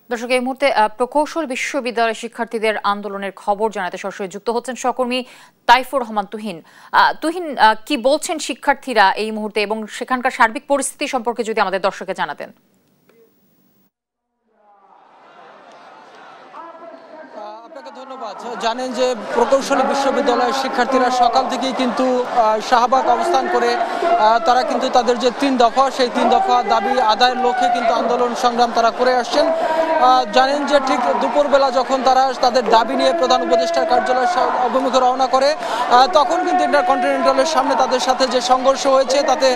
দর্শক, এই মুহূর্তে প্রকৌশল বিশ্ববিদ্যালয়ের শিক্ষার্থীদের আন্দোলনের খবর জানাতে সরাসরি যুক্ত হচ্ছেন সহকর্মী তাইফুর রহমান তুহিন। তুহিন, কি বলছেন শিক্ষার্থীরা এই মুহূর্তে এবং সেখানকার সার্বিক পরিস্থিতি সম্পর্কে যদি আমাদের দর্শককে জানাতেন। আপনাকে ধন্যবাদ। জানেন যে প্রকৌশল বিশ্ববিদ্যালয়ের শিক্ষার্থীরা সকাল থেকেই কিন্তু শাহবাগ অবস্থান করে তারা কিন্তু তাদের যে 3 দফা সেই 3 দফা দাবি আদায়ের লক্ষ্যে কিন্তু আন্দোলন সংগ্রাম তারা করে আসছেন। জানেন যে ঠিক দুপুরবেলা যখন তারা তাদের দাবি নিয়ে প্রধান উপদেষ্টার কার্যালয় অভিমুখে রওনা করে তখন কিন্তু ইন্টারকন্টিনেন্টালের সামনে তাদের সাথে যে সংঘর্ষ হয়েছে তাতে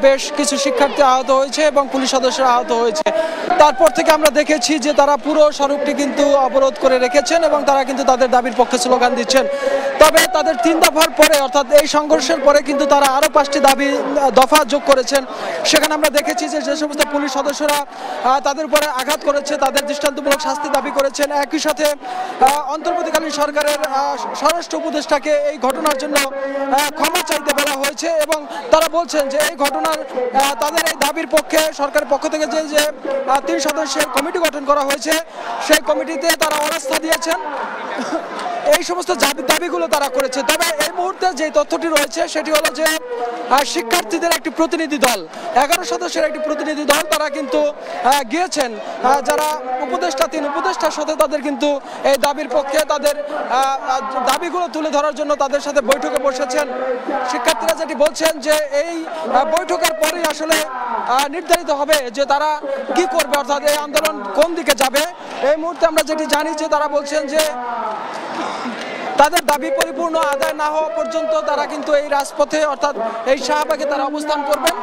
বেশ কিছু শিক্ষার্থী আহত হয়েছে এবং পুলিশ সদস্যরা আহত হয়েছে। তারপর থেকে আমরা দেখেছি যে তারা পুরো সড়কটি কিন্তু অবরোধ করে রেখেছেন এবং তারা কিন্তু তাদের দাবির পক্ষে স্লোগান দিচ্ছেন। তবে তাদের 3 দফার পরে অর্থাৎ এই সংঘর্ষের পরে কিন্তু তারা আরও 5টি দফা যোগ করেছেন। সেখানে আমরা দেখেছি যে সমস্ত পুলিশ সদস্যরা তাদের উপরে আঘাত করেছে তাদের দৃষ্টান্তমূলক শাস্তি দাবি করেছেন। একই সাথে অন্তর্বর্তীকালীন সরকারের স্বরাষ্ট্র উপদেষ্টাকে এই ঘটনার জন্য ক্ষমা চাইতে বলা হয়েছে এবং তারা বলছেন যে এই ঘটনার তাদের এই দাবির পক্ষে সরকারের পক্ষ থেকে যে 3 সদস্যের কমিটি গঠন করা হয়েছে সেই কমিটিতে তারা অনাস্থা দিয়েছেন। এই সমস্ত দাবিগুলো তারা করেছে। তবে এই মুহূর্তে যে তথ্যটি রয়েছে সেটি হলো যে শিক্ষার্থীদের একটি প্রতিনিধি দল 11 সদস্যের একটি প্রতিনিধি দল তারা কিন্তু গিয়েছেন যারা উপদেষ্টা 3 উপদেষ্টার সাথে তাদের কিন্তু এই দাবির পক্ষে তাদের দাবিগুলো তুলে ধরার জন্য তাদের সাথে বৈঠকে বসেছেন। শিক্ষার্থীরা যেটি বলছেন যে এই বৈঠকের পরেই আসলে নির্ধারিত হবে যে তারা কি করবে অর্থাৎ এই আন্দোলন কোন দিকে যাবে। এই মুহূর্তে আমরা যেটি জানি যে তারা বলছেন যে তাদের দাবি পরিপূর্ণ আদায় না হওয়া পর্যন্ত তারা কিন্তু এই রাজপথে অর্থাৎ এই শাহবাগে তারা অবস্থান করবেন।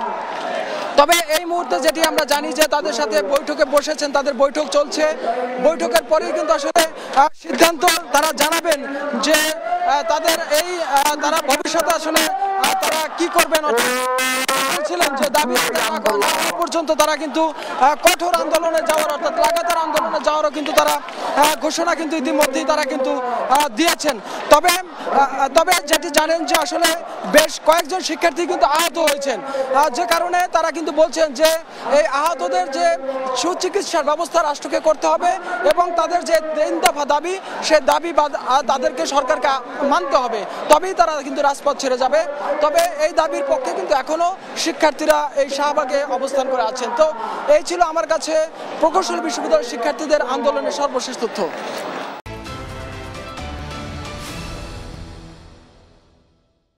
তবে এই মুহূর্তে যেটি আমরা জানি যে তাদের সাথে বৈঠকে বসেছেন, তাদের বৈঠক চলছে। বৈঠকের পরেই কিন্তু আসলে সিদ্ধান্ত তারা জানাবেন যে তাদের এই তারা ভবিষ্যতে আসলে তারা কি করবেন। বলছিলেন যে দাবি পর্যন্ত তারা কিন্তু কঠোর আন্দোলনে যাওয়ার অর্থাৎ লাগাতার আন্দোলনে যাওয়ারও কিন্তু তারা ঘোষণা কিন্তু ইতিমধ্যেই তারা কিন্তু দিয়েছেন। তবে যেটি জানেন যে আসলে বেশ কয়েকজন শিক্ষার্থী কিন্তু আহত হয়েছেন, যে কারণে তারা কিন্তু বলছেন যে এই আহতদের যে সুচিকিৎসার ব্যবস্থা রাষ্ট্রকে করতে হবে এবং তাদের যে 3 দফা দাবি সে দাবি তাদেরকে সরকারকে মানতে হবে, তবেই তারা কিন্তু রাজপথ ছেড়ে যাবে। তবে এই দাবির পক্ষে কিন্তু এখনো শিক্ষার্থীরা এই শাহবাগে অবস্থান করে আছেন। তো এই ছিল আমার কাছে প্রকৌশল বিশ্ববিদ্যালয়ের শিক্ষার্থীদের আন্দোলনের সর্বশেষ তথ্য।